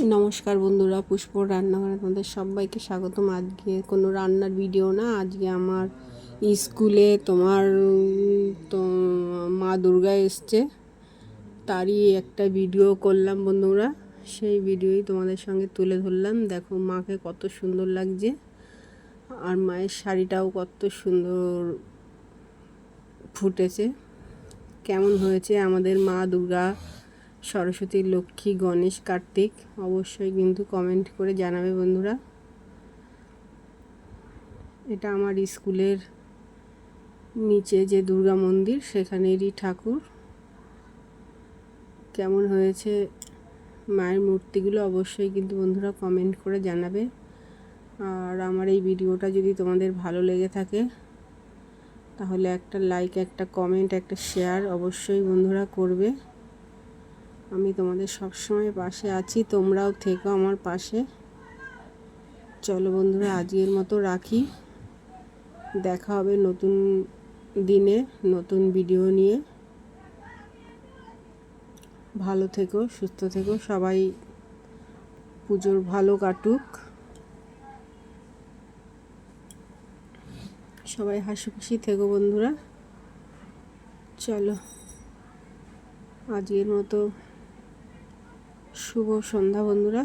নমস্কার বন্ধুরা, পুষ্পর রান্নাঘরে তোমাদের সবাইকে স্বাগতম। আজকে কোনো রান্নার ভিডিও না, আজকে আমার স্কুলে তো মা দুর্গা এসছে, তারই একটা ভিডিও করলাম বন্ধুরা। সেই ভিডিওই তোমাদের সঙ্গে তুলে ধরলাম। দেখো মাকে কত সুন্দর লাগছে, আর মায়ের শাড়িটাও কত সুন্দর ফুটেছে। কেমন হয়েছে আমাদের মা দুর্গা, সরস্বতী, লক্ষ্মী, গণেশ, কার্তিক অবশ্যই কিন্তু কমেন্ট করে জানাবে বন্ধুরা। এটা আমার স্কুলের নিচে যে দুর্গা মন্দির, সেখানেরই ঠাকুর। কেমন হয়েছে মায়ের মূর্তিগুলো অবশ্যই কিন্তু বন্ধুরা কমেন্ট করে জানাবে। আর আমার এই ভিডিওটা যদি তোমাদের ভালো লেগে থাকে তাহলে একটা লাইক, একটা কমেন্ট, একটা শেয়ার অবশ্যই বন্ধুরা করবে। আমি তোমাদের সবসময় পাশে আছি, তোমরাও থেকো আমার পাশে। চলো বন্ধুরা, আজকের মতো রাখি। দেখা হবে নতুন দিনে নতুন ভিডিও নিয়ে। ভালো থেকো, সুস্থ থেকো সবাই, পুজোর ভালো কাটুক, সবাই হাসি খুশি থেকো বন্ধুরা। চলো আজকের মতো শুভ সন্ধ্যা বন্ধুরা।